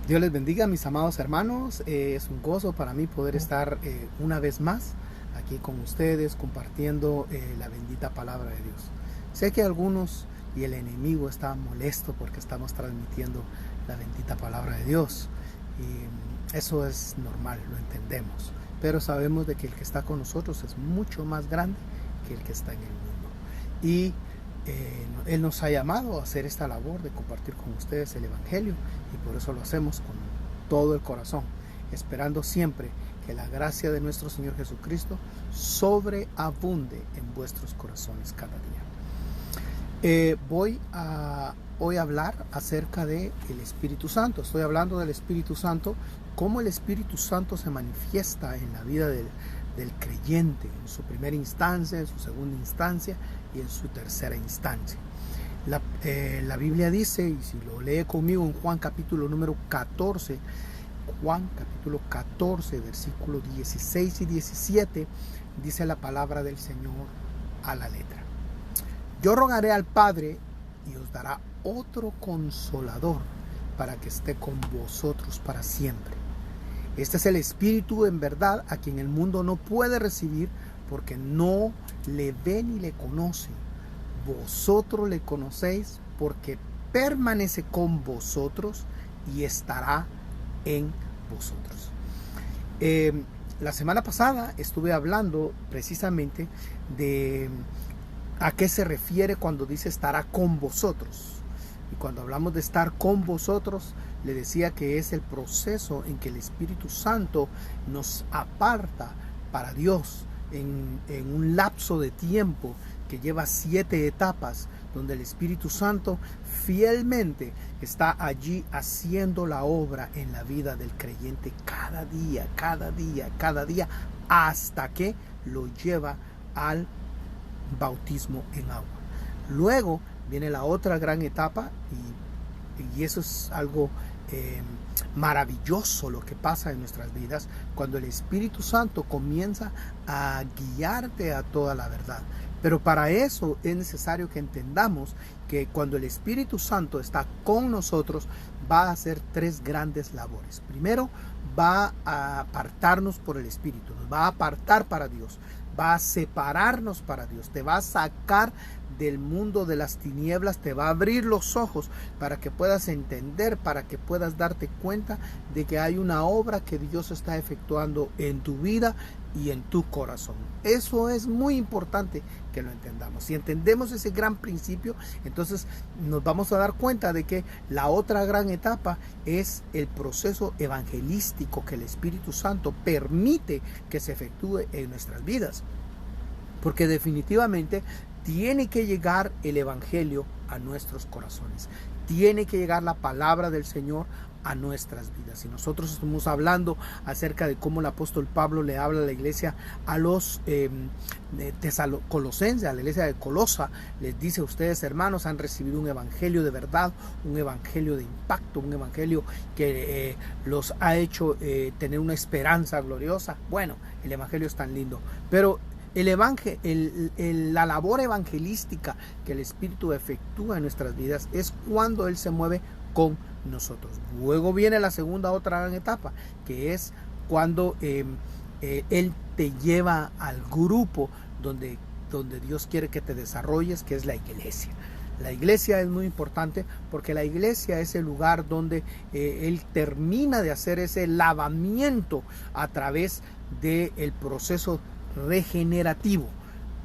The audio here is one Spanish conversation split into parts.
Dios les bendiga, mis amados hermanos. Es un gozo para mí poder estar una vez más aquí con ustedes compartiendo la bendita palabra de Dios. Sé que algunos y el enemigo está molesto porque estamos transmitiendo la bendita palabra de Dios. Y eso es normal, lo entendemos. Pero sabemos de que el que está con nosotros es mucho más grande que el que está en el mundo. Y Él nos ha llamado a hacer esta labor de compartir con ustedes el Evangelio, y por eso lo hacemos con todo el corazón, esperando siempre que la gracia de nuestro Señor Jesucristo sobreabunde en vuestros corazones cada día. Voy a hoy hablar acerca del Espíritu Santo. Estoy hablando del Espíritu Santo, cómo el Espíritu Santo se manifiesta en la vida del creyente, en su primera instancia, en su segunda instancia y en su tercera instancia. La Biblia dice, y si lo lee conmigo en Juan capítulo número 14, Juan capítulo 14, versículos 16 y 17, dice la palabra del Señor a la letra: Yo rogaré al Padre y os dará otro consolador para que esté con vosotros para siempre. Este es el Espíritu en verdad, a quien el mundo no puede recibir porque no le ve ni le conoce. Vosotros le conocéis porque permanece con vosotros y estará en vosotros. La semana pasada estuve hablando precisamente de a qué se refiere cuando dice estará con vosotros. Y cuando hablamos de estar con vosotros, le decía que es el proceso en que el Espíritu Santo nos aparta para Dios en un lapso de tiempo que lleva 7 etapas, donde el Espíritu Santo fielmente está allí haciendo la obra en la vida del creyente cada día, hasta que lo lleva al bautismo en agua. Luego viene la otra gran etapa, y eso es algo maravilloso lo que pasa en nuestras vidas, cuando el Espíritu Santo comienza a guiarte a toda la verdad. Pero para eso es necesario que entendamos que cuando el Espíritu Santo está con nosotros, va a hacer 3 grandes labores. Primero, va a apartarnos por el Espíritu, nos va a apartar para Dios, va a separarnos para Dios, te va a sacar del mundo de las tinieblas, te va a abrir los ojos para que puedas entender, para que puedas darte cuenta de que hay una obra que Dios está efectuando en tu vida y en tu corazón. Eso es muy importante que lo entendamos. Si entendemos ese gran principio, entonces nos vamos a dar cuenta de que la otra gran etapa es el proceso evangelístico que el Espíritu Santo permite que se efectúe en nuestras vidas. Porque definitivamente tiene que llegar el Evangelio a nuestros corazones. Tiene que llegar la palabra del Señor a nuestras vidas. Y nosotros estamos hablando acerca de cómo el apóstol Pablo le habla a la iglesia, a los colosenses, a la iglesia de Colosa. Les dice: ustedes, hermanos, han recibido un evangelio de verdad, un evangelio de impacto, un evangelio que los ha hecho tener una esperanza gloriosa. Bueno, el evangelio es tan lindo, pero la labor evangelística que el Espíritu efectúa en nuestras vidas es cuando Él se mueve con nosotros. Luego viene la segunda, otra gran etapa, que es cuando Él te lleva al grupo donde Dios quiere que te desarrolles, que es la iglesia. La iglesia es muy importante porque la iglesia es el lugar donde Él termina de hacer ese lavamiento a través del proceso regenerativo.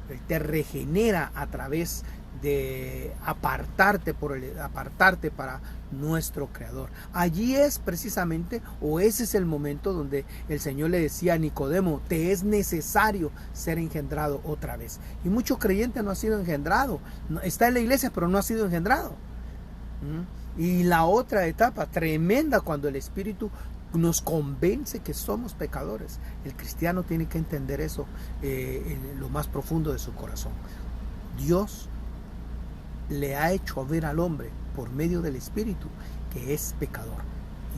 Él te regenera a través de apartarte para nuestro Creador. Allí es precisamente, o ese es el momento donde el Señor le decía a Nicodemo: te es necesario ser engendrado otra vez. Y mucho creyente no ha sido engendrado, está en la iglesia pero no ha sido engendrado. Y la otra etapa tremenda, cuando el Espíritu nos convence que somos pecadores. El cristiano tiene que entender eso en lo más profundo de su corazón. Dios le ha hecho ver al hombre por medio del Espíritu que es pecador,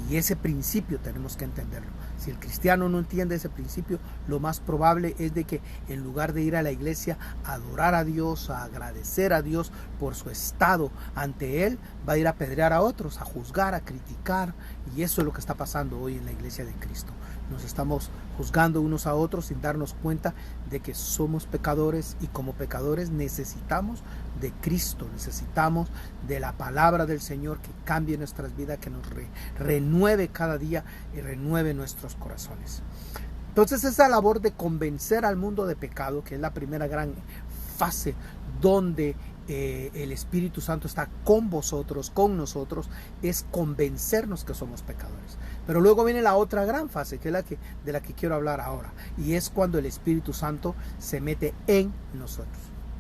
y ese principio tenemos que entenderlo. Si el cristiano no entiende ese principio, lo más probable es de que en lugar de ir a la iglesia a adorar a Dios, a agradecer a Dios por su estado ante Él, va a ir a apedrear a otros, a juzgar, a criticar. Y eso es lo que está pasando hoy en la iglesia de Cristo. Nos estamos juzgando unos a otros sin darnos cuenta de que somos pecadores, y como pecadores necesitamos de Cristo, necesitamos de la palabra del Señor que cambie nuestras vidas, que nos renueve cada día y renueve nuestros corazones. Entonces esa labor de convencer al mundo de pecado, que es la primera gran fase donde el Espíritu Santo está con vosotros, con nosotros, es convencernos que somos pecadores. Pero luego viene la otra gran fase, que es de la que quiero hablar ahora, y es cuando el Espíritu Santo se mete en nosotros.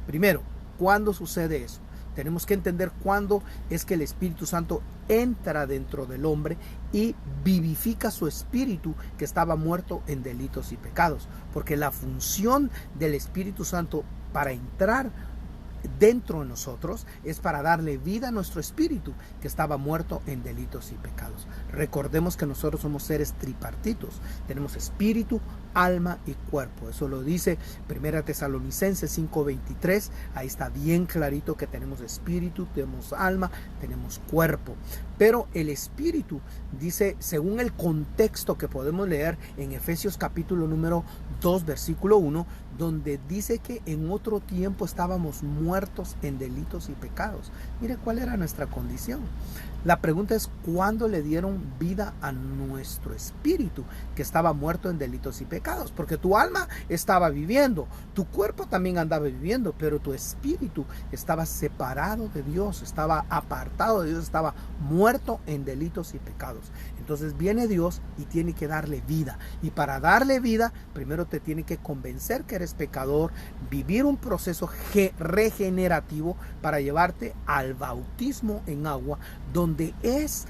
Primero, ¿cuándo sucede eso? Tenemos que entender cuándo es que el Espíritu Santo entra dentro del hombre y vivifica su espíritu que estaba muerto en delitos y pecados. Porque la función del Espíritu Santo para entrar dentro de nosotros es para darle vida a nuestro espíritu que estaba muerto en delitos y pecados. Recordemos que nosotros somos seres tripartitos, tenemos espíritu, alma y cuerpo. Eso lo dice 1 Tesalonicenses 5:23. Ahí está bien clarito que tenemos espíritu, tenemos alma, tenemos cuerpo. Pero el espíritu dice, según el contexto que podemos leer en Efesios capítulo número 2 versículo 1, donde dice que en otro tiempo estábamos muertos en delitos y pecados. Mire cuál era nuestra condición. La pregunta es, ¿cuándo le dieron vida a nuestro espíritu que estaba muerto en delitos y pecados? Porque tu alma estaba viviendo, tu cuerpo también andaba viviendo, pero tu espíritu estaba separado de Dios, estaba apartado de Dios, estaba muerto en delitos y pecados. Entonces viene Dios y tiene que darle vida. Y para darle vida, primero te tiene que convencer que eres pecador, vivir un proceso regenerativo para llevarte al bautismo en agua, donde es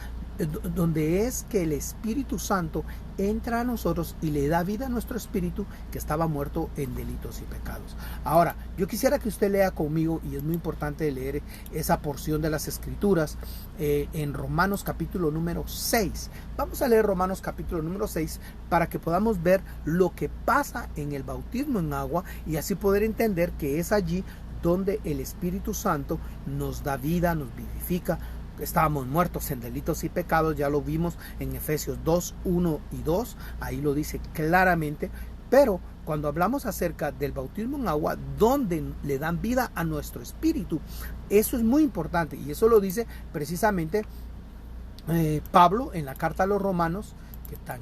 que el Espíritu Santo entra a nosotros y le da vida a nuestro espíritu que estaba muerto en delitos y pecados. Ahora, yo quisiera que usted lea conmigo, y es muy importante leer esa porción de las Escrituras en Romanos capítulo número 6. Vamos a leer Romanos capítulo número 6 para que podamos ver lo que pasa en el bautismo en agua y así poder entender que es allí donde el Espíritu Santo nos da vida, nos vivifica. Estábamos muertos en delitos y pecados, ya lo vimos en Efesios 2, 1 y 2, ahí lo dice claramente. Pero cuando hablamos acerca del bautismo en agua, donde le dan vida a nuestro espíritu, eso es muy importante, y eso lo dice precisamente Pablo en la carta a los Romanos, que tan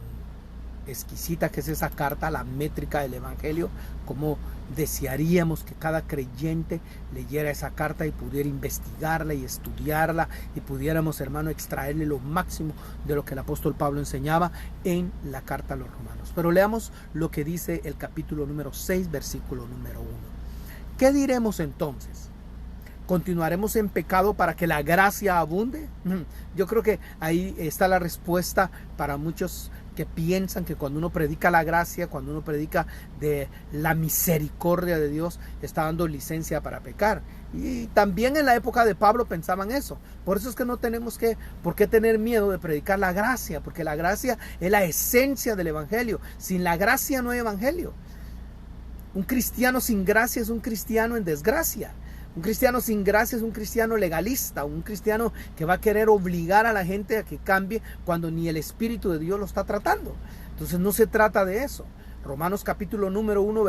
exquisita que es esa carta, la métrica del Evangelio. Como desearíamos que cada creyente leyera esa carta y pudiera investigarla y estudiarla, y pudiéramos, hermano, extraerle lo máximo de lo que el apóstol Pablo enseñaba en la carta a los Romanos. Pero leamos lo que dice el capítulo número 6, versículo número 1. ¿Qué diremos entonces? ¿Continuaremos en pecado para que la gracia abunde? Yo creo que ahí está la respuesta para muchos que piensan que cuando uno predica la gracia, cuando uno predica de la misericordia de Dios, está dando licencia para pecar. Y también en la época de Pablo pensaban eso. Por eso es que no tenemos por qué tener miedo de predicar la gracia, porque la gracia es la esencia del Evangelio. Sin la gracia no hay Evangelio. Un cristiano sin gracia es un cristiano en desgracia. Un cristiano sin gracia es un cristiano legalista, un cristiano que va a querer obligar a la gente a que cambie cuando ni el Espíritu de Dios lo está tratando. Entonces no se trata de eso. Romanos capítulo número 1,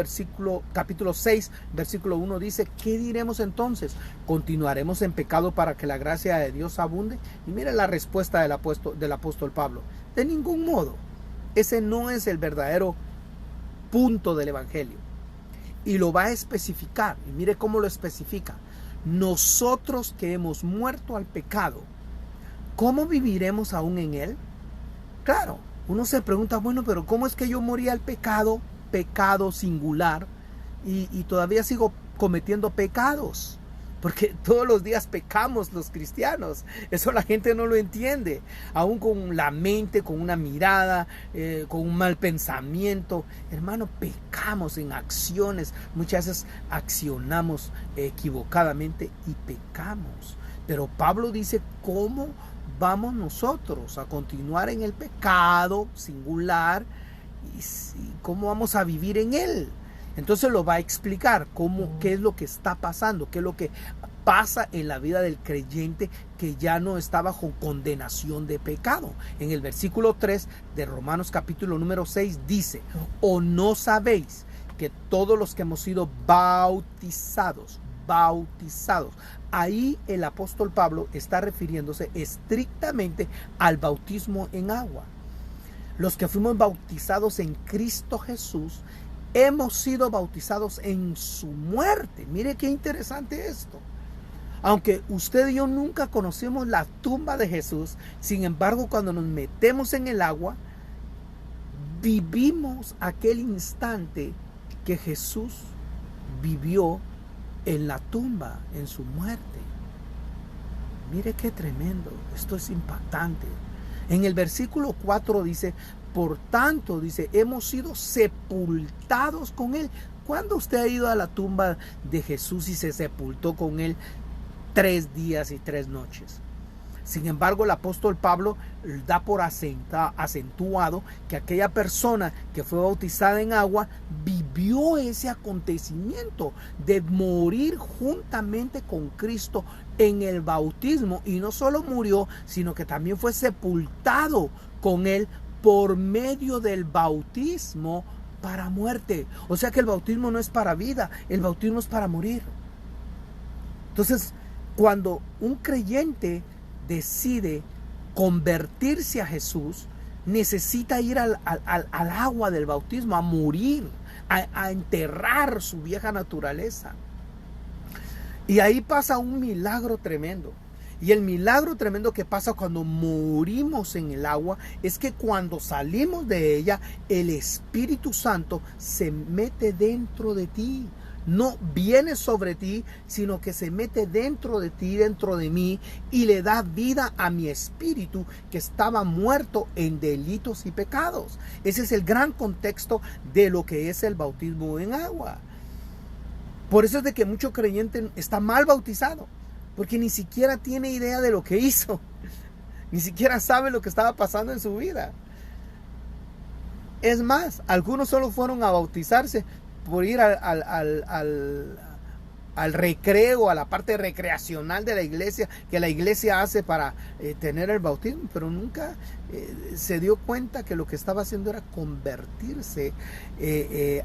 capítulo 6, versículo 1 dice, ¿qué diremos entonces? ¿Continuaremos en pecado para que la gracia de Dios abunde? Y mire la respuesta del apóstol Pablo. De ningún modo. Ese no es el verdadero punto del Evangelio. Y lo va a especificar. Y mire cómo lo especifica. Nosotros que hemos muerto al pecado, ¿cómo viviremos aún en él? Claro, uno se pregunta, bueno, pero ¿cómo es que yo morí al pecado? Pecado singular. Y todavía sigo cometiendo pecados. Porque todos los días pecamos los cristianos. Eso la gente no lo entiende. Aún con la mente, con una mirada, con un mal pensamiento. Hermano, pecamos en acciones. Muchas veces accionamos equivocadamente y pecamos. Pero Pablo dice, ¿cómo vamos nosotros a continuar en el pecado singular cómo vamos a vivir en Él. Entonces lo va a explicar qué es lo que está pasando, qué es lo que pasa en la vida del creyente que ya no está bajo condenación de pecado. En el versículo 3 de Romanos capítulo número 6 dice: ¿o no sabéis que todos los que hemos sido bautizados, ahí el apóstol Pablo está refiriéndose estrictamente al bautismo en agua? Los que fuimos bautizados en Cristo Jesús, hemos sido bautizados en su muerte. Mire qué interesante esto. Aunque usted y yo nunca conocimos la tumba de Jesús, sin embargo, cuando nos metemos en el agua, vivimos aquel instante que Jesús vivió en la tumba, en su muerte. Mire qué tremendo, esto es impactante. En el versículo 4 dice: por tanto, dice, hemos sido sepultados con Él. ¿Cuándo usted ha ido a la tumba de Jesús y se sepultó con Él 3 días y 3 noches? Sin embargo, el apóstol Pablo da por acentuado que aquella persona que fue bautizada en agua vivió ese acontecimiento de morir juntamente con Cristo en el bautismo, y no solo murió, sino que también fue sepultado con Él por medio del bautismo para muerte. O sea que el bautismo no es para vida, el bautismo es para morir. Entonces, cuando un creyente decide convertirse a Jesús, necesita ir al agua del bautismo, a morir, a enterrar su vieja naturaleza. Y ahí pasa un milagro tremendo. Y el milagro tremendo que pasa cuando morimos en el agua es que cuando salimos de ella, el Espíritu Santo se mete dentro de ti. No viene sobre ti, sino que se mete dentro de ti, dentro de mí, y le da vida a mi espíritu que estaba muerto en delitos y pecados. Ese es el gran contexto de lo que es el bautismo en agua. Por eso es de que mucho creyente está mal bautizado, porque ni siquiera tiene idea de lo que hizo, ni siquiera sabe lo que estaba pasando en su vida. Es más, algunos solo fueron a bautizarse por ir al recreo, a la parte recreacional de la iglesia, que la iglesia hace para tener el bautismo, pero nunca se dio cuenta que lo que estaba haciendo era convertirse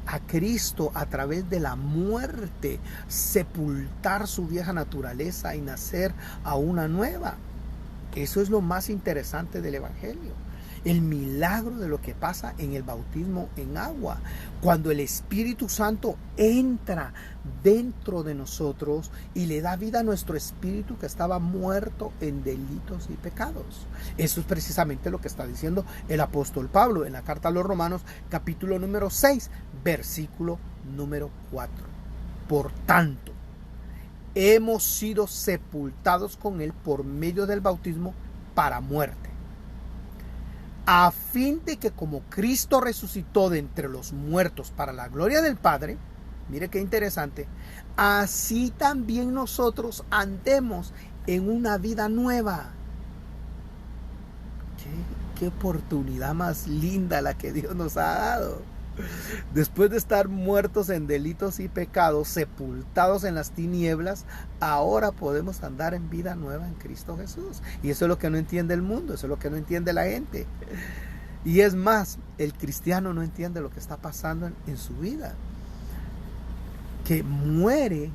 a Cristo a través de la muerte, sepultar su vieja naturaleza y nacer a una nueva. Eso es lo más interesante del evangelio. El milagro de lo que pasa en el bautismo en agua, cuando el Espíritu Santo entra dentro de nosotros y le da vida a nuestro espíritu que estaba muerto en delitos y pecados. Eso es precisamente lo que está diciendo el apóstol Pablo en la carta a los Romanos, capítulo número 6, versículo número 4. Por tanto, hemos sido sepultados con Él por medio del bautismo para muerte, a fin de que como Cristo resucitó de entre los muertos para la gloria del Padre, mire qué interesante, así también nosotros andemos en una vida nueva. Qué oportunidad más linda la que Dios nos ha dado. Después de estar muertos en delitos y pecados, sepultados en las tinieblas, ahora podemos andar en vida nueva en Cristo Jesús. Y eso es lo que no entiende el mundo, eso es lo que no entiende la gente. Y es más, el cristiano no entiende lo que está pasando en su vida. Que muere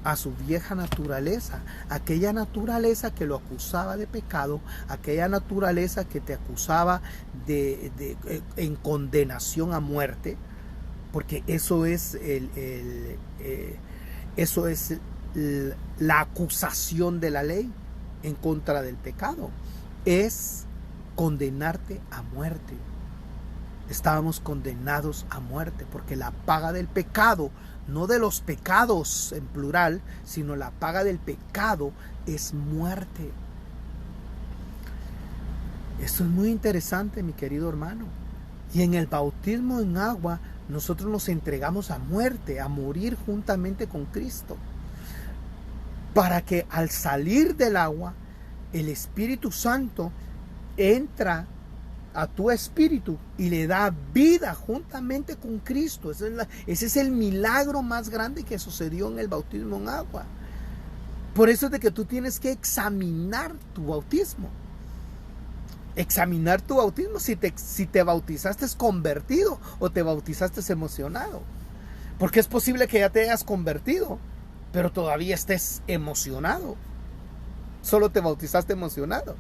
a su vieja naturaleza, aquella naturaleza que lo acusaba de pecado, aquella naturaleza que te acusaba en condenación a muerte, porque eso es la acusación de la ley en contra del pecado, es condenarte a muerte. Estábamos condenados a muerte, porque la paga del pecado, no de los pecados en plural, sino la paga del pecado es muerte. Esto es muy interesante, mi querido hermano. Y en el bautismo en agua, nosotros nos entregamos a muerte, a morir juntamente con Cristo, para que al salir del agua, el Espíritu Santo entra a tu espíritu y le da vida juntamente con Cristo. Ese es el milagro más grande que sucedió en el bautismo en agua. Por eso es de que tú tienes que examinar tu bautismo. Examinar tu bautismo, si te bautizaste convertido o te bautizaste emocionado. Porque es posible que ya te hayas convertido, pero todavía estés emocionado. Solo te bautizaste emocionado.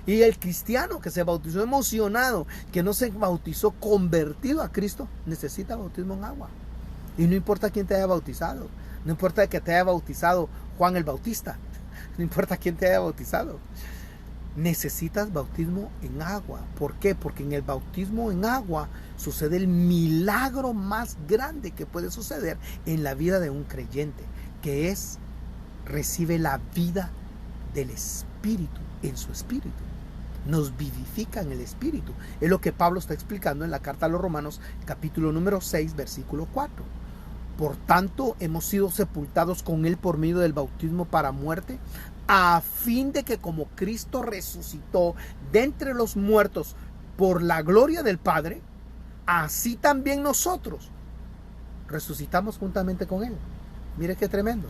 Y el cristiano que se bautizó emocionado, que no se bautizó convertido a Cristo, necesita bautismo en agua. Y no importa quién te haya bautizado. No importa que te haya bautizado Juan el Bautista. No importa quién te haya bautizado. Necesitas bautismo en agua. ¿Por qué? Porque en el bautismo en agua sucede el milagro más grande que puede suceder en la vida de un creyente, que es recibe la vida del Espíritu en su espíritu. Nos vivifica en el espíritu. Es lo que Pablo está explicando en la carta a los Romanos, capítulo número 6, versículo 4. Por tanto, hemos sido sepultados con él por medio del bautismo para muerte, a fin de que como Cristo resucitó de entre los muertos por la gloria del Padre, así también nosotros resucitamos juntamente con él. Mire qué tremendo.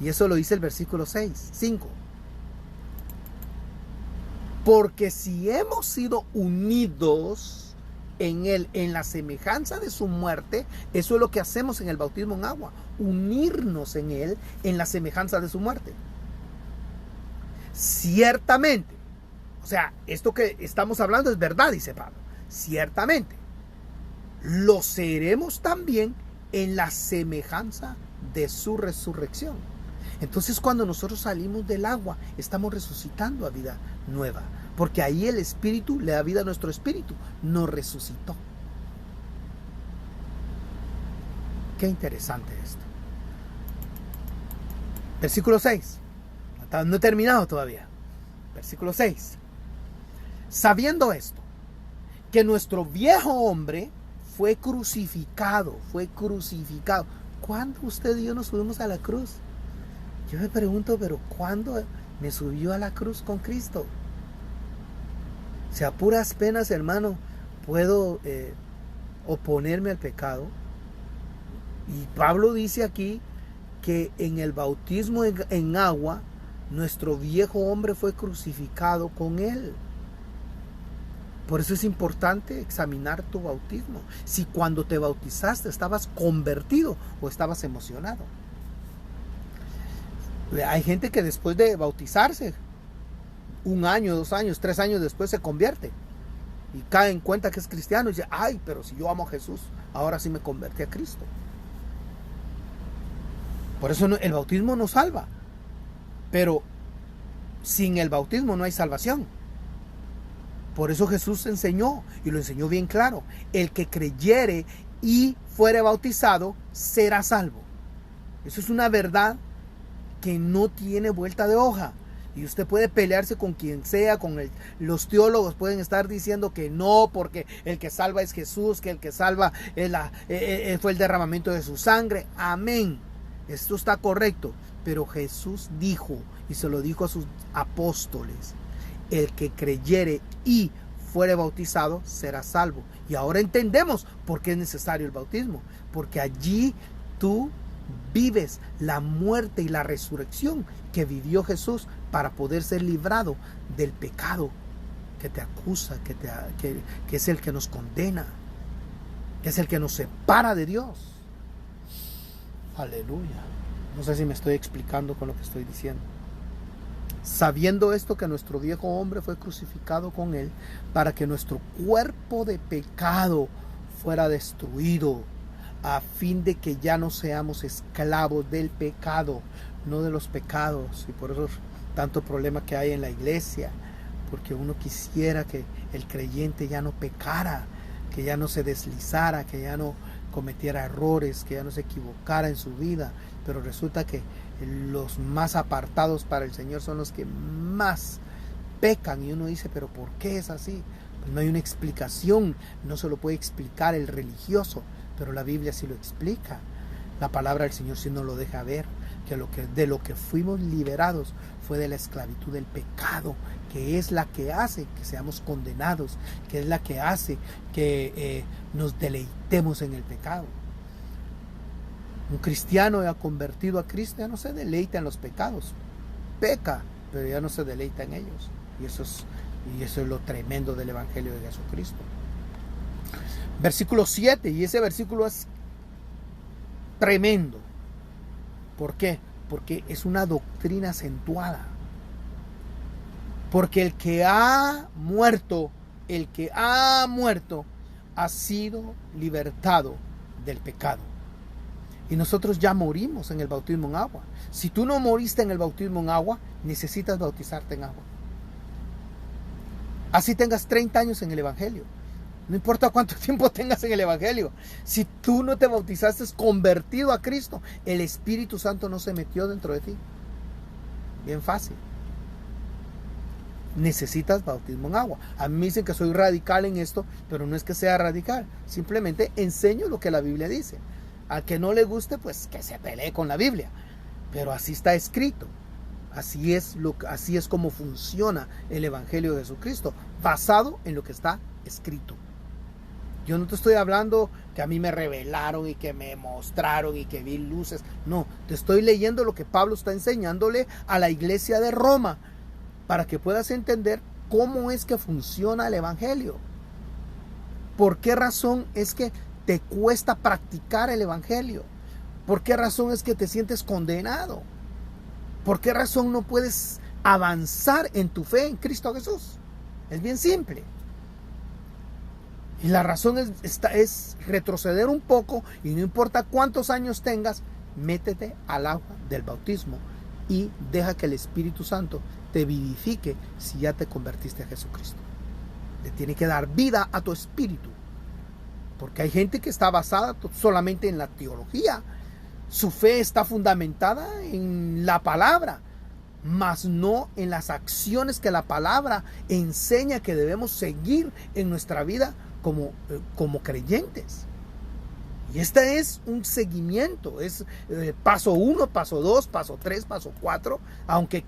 Y eso lo dice el versículo 5. Porque si hemos sido unidos en él, en la semejanza de su muerte, eso es lo que hacemos en el bautismo en agua, unirnos en él en la semejanza de su muerte. Ciertamente, o sea, esto que estamos hablando es verdad, dice Pablo. Ciertamente, lo seremos también en la semejanza de su resurrección. Entonces, cuando nosotros salimos del agua, estamos resucitando a vida nueva, porque ahí el Espíritu le da vida a nuestro espíritu, nos resucitó. Qué interesante esto. Versículo 6. No he terminado todavía. Versículo 6. Sabiendo esto, que nuestro viejo hombre fue crucificado. ¿Cuándo usted y yo nos subimos a la cruz? Yo me pregunto, pero ¿cuándo me subió a la cruz con Cristo? Si a puras penas, hermano, puedo oponerme al pecado. Y Pablo dice aquí que en el bautismo en agua, nuestro viejo hombre fue crucificado con él. Por eso es importante examinar tu bautismo. Si cuando te bautizaste estabas convertido o estabas emocionado. Hay gente que después de bautizarse, 1 año, 2 años, 3 años después se convierte y cae en cuenta que es cristiano y dice, ay, pero si yo amo a Jesús, ahora sí me convertí a Cristo. Por eso el bautismo nos salva, pero sin el bautismo no hay salvación. Por eso Jesús enseñó, y lo enseñó bien claro, el que creyere y fuere bautizado será salvo. Eso es una verdad que no tiene vuelta de hoja. Y usted puede pelearse con quien sea, los teólogos pueden estar diciendo que no, porque el que salva es Jesús, que el que salva fue el derramamiento de su sangre. Amén. Esto está correcto. Pero Jesús dijo, y se lo dijo a sus apóstoles, el que creyere y fuere bautizado será salvo. Y ahora entendemos por qué es necesario el bautismo. Porque allí tú vives la muerte y la resurrección que vivió Jesús para poder ser librado del pecado que te acusa, que es el que nos condena, que es el que nos separa de Dios. Aleluya. No sé si me estoy explicando con lo que estoy diciendo. Sabiendo esto, que nuestro viejo hombre fue crucificado con él para que nuestro cuerpo de pecado fuera destruido, a fin de que ya no seamos esclavos del pecado, no de los pecados. Y por eso tanto problema que hay en la iglesia, porque uno quisiera que el creyente ya no pecara, que ya no se deslizara, que ya no cometiera errores, que ya no se equivocara en su vida, pero resulta que los más apartados para el Señor son los que más pecan, y uno dice, pero ¿por qué es así? Pues no hay una explicación, no se lo puede explicar el religioso, pero la Biblia sí lo explica. La palabra del Señor sí nos lo deja ver, de lo que fuimos liberados fue de la esclavitud del pecado, que es la que hace que seamos condenados, que es la que hace que nos deleitemos en el pecado. Un cristiano ya convertido a Cristo ya no se deleita en los pecados, peca, pero ya no se deleita en ellos. Y eso es lo tremendo del Evangelio de Jesucristo. Versículo 7, y ese versículo es tremendo. ¿Por qué? Porque es una doctrina acentuada. Porque el que ha muerto ha sido libertado del pecado. Y nosotros ya morimos en el bautismo en agua. Si tú no moriste en el bautismo en agua, necesitas bautizarte en agua. Así tengas 30 años en el Evangelio. No importa cuánto tiempo tengas en el Evangelio. Si tú no te bautizaste convertido a Cristo, el Espíritu Santo no se metió dentro de ti. Bien fácil. Necesitas bautismo en agua. A mí me dicen que soy radical en esto, pero no es que sea radical. Simplemente enseño lo que la Biblia dice. Al que no le guste, pues que se pelee con la Biblia. Pero así está escrito. Así es como funciona el Evangelio de Jesucristo, basado en lo que está escrito. Yo no te estoy hablando que a mí me revelaron y que me mostraron y que vi luces. No, te estoy leyendo lo que Pablo está enseñándole a la iglesia de Roma, para que puedas entender cómo es que funciona el Evangelio. ¿Por qué razón es que te cuesta practicar el Evangelio? ¿Por qué razón es que te sientes condenado? ¿Por qué razón no puedes avanzar en tu fe en Cristo Jesús? Es bien simple. Y la razón es retroceder un poco, y no importa cuántos años tengas, métete al agua del bautismo y deja que el Espíritu Santo te vivifique si ya te convertiste a Jesucristo. Le tiene que dar vida a tu espíritu. Porque hay gente que está basada solamente en la teología. Su fe está fundamentada en la palabra, mas no en las acciones que la palabra enseña que debemos seguir en nuestra vida como creyentes. Y este es un seguimiento, es paso 1, paso 2, paso 3, paso 4, aunque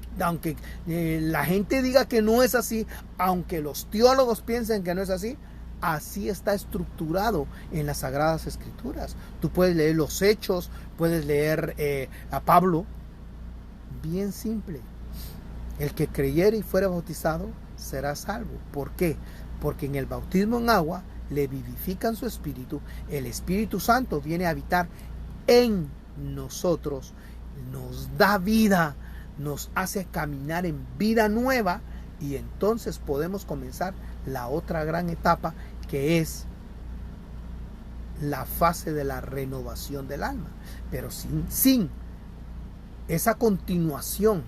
la gente diga que no es así, aunque los teólogos piensen que no es así, así está estructurado en las Sagradas Escrituras. Tú puedes leer los Hechos, puedes leer a Pablo, bien simple. El que creyere y fuera bautizado será salvo. ¿Por qué? Porque en el bautismo en agua le vivifican su espíritu, el Espíritu Santo viene a habitar en nosotros, nos da vida, nos hace caminar en vida nueva, y entonces podemos comenzar la otra gran etapa, que es la fase de la renovación del alma. Pero sin esa continuación,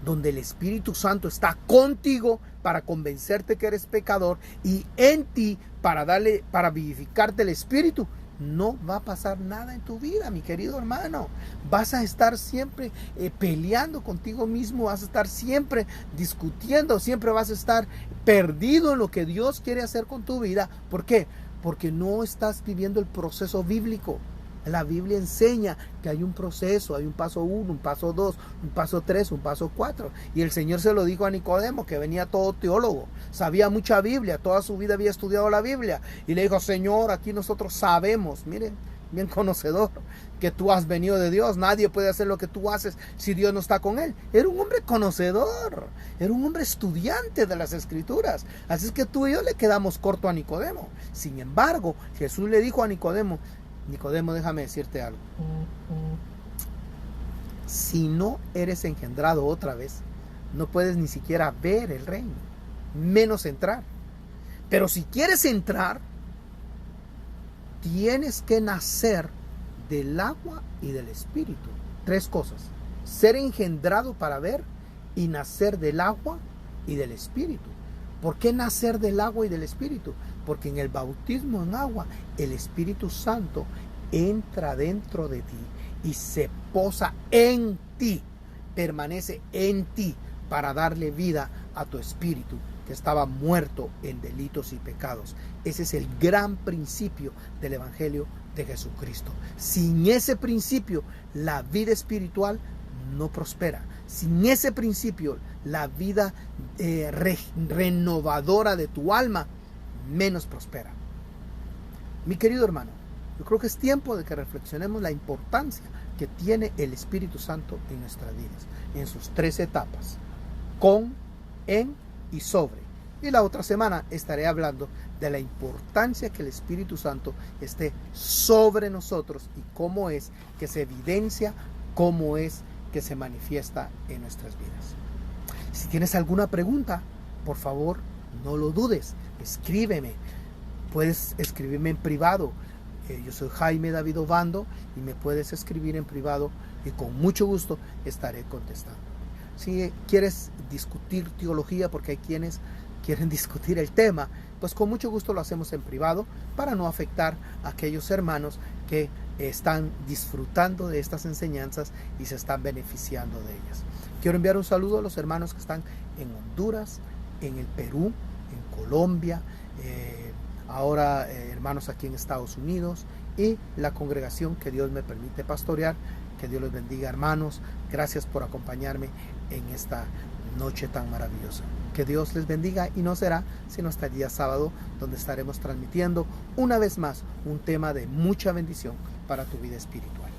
donde el Espíritu Santo está contigo para convencerte que eres pecador y en ti para vivificarte el Espíritu, no va a pasar nada en tu vida, mi querido hermano. Vas a estar siempre peleando contigo mismo, vas a estar siempre discutiendo, siempre vas a estar perdido en lo que Dios quiere hacer con tu vida. ¿Por qué? Porque no estás viviendo el proceso bíblico. La Biblia enseña que hay un proceso, hay un paso 1, un paso 2, un paso 3, un paso 4. Y el Señor se lo dijo a Nicodemo, que venía todo teólogo, sabía mucha Biblia, toda su vida había estudiado la Biblia. Y le dijo: Señor, aquí nosotros sabemos, miren, bien conocedor, que tú has venido de Dios. Nadie puede hacer lo que tú haces si Dios no está con él. Era un hombre conocedor, era un hombre estudiante de las Escrituras. Así es que tú y yo le quedamos corto a Nicodemo. Sin embargo, Jesús le dijo a Nicodemo: Nicodemo, déjame decirte algo. Si no eres engendrado otra vez, no puedes ni siquiera ver el reino, menos entrar. Pero si quieres entrar, tienes que nacer del agua y del Espíritu. 3 cosas: ser engendrado para ver, y nacer del agua y del Espíritu. ¿Por qué nacer del agua y del Espíritu? Porque en el bautismo en agua, el Espíritu Santo entra dentro de ti y se posa en ti, permanece en ti para darle vida a tu espíritu que estaba muerto en delitos y pecados. Ese es el gran principio del Evangelio de Jesucristo. Sin ese principio, la vida espiritual no prospera. Sin ese principio, la vida renovadora de tu alma menos prospera. Mi querido hermano, yo creo que es tiempo de que reflexionemos la importancia que tiene el Espíritu Santo en nuestras vidas, en sus 3 etapas: con, en y sobre. Y la otra semana estaré hablando de la importancia que el Espíritu Santo esté sobre nosotros y cómo es que se evidencia, cómo es que se manifiesta en nuestras vidas. Si tienes alguna pregunta, por favor, no lo dudes, escríbeme. Puedes escribirme en privado. Yo soy Jaime David Obando y me puedes escribir en privado y con mucho gusto estaré contestando. Si quieres discutir teología, porque hay quienes quieren discutir el tema, pues con mucho gusto lo hacemos en privado para no afectar a aquellos hermanos que están disfrutando de estas enseñanzas y se están beneficiando de ellas. Quiero enviar un saludo a los hermanos que están en Honduras, en el Perú, en Colombia, ahora hermanos aquí en Estados Unidos y la congregación que Dios me permite pastorear. Que Dios los bendiga, hermanos. Gracias por acompañarme en esta noche tan maravillosa. Que Dios les bendiga y no será sino hasta el día sábado, donde estaremos transmitiendo una vez más un tema de mucha bendición para tu vida espiritual.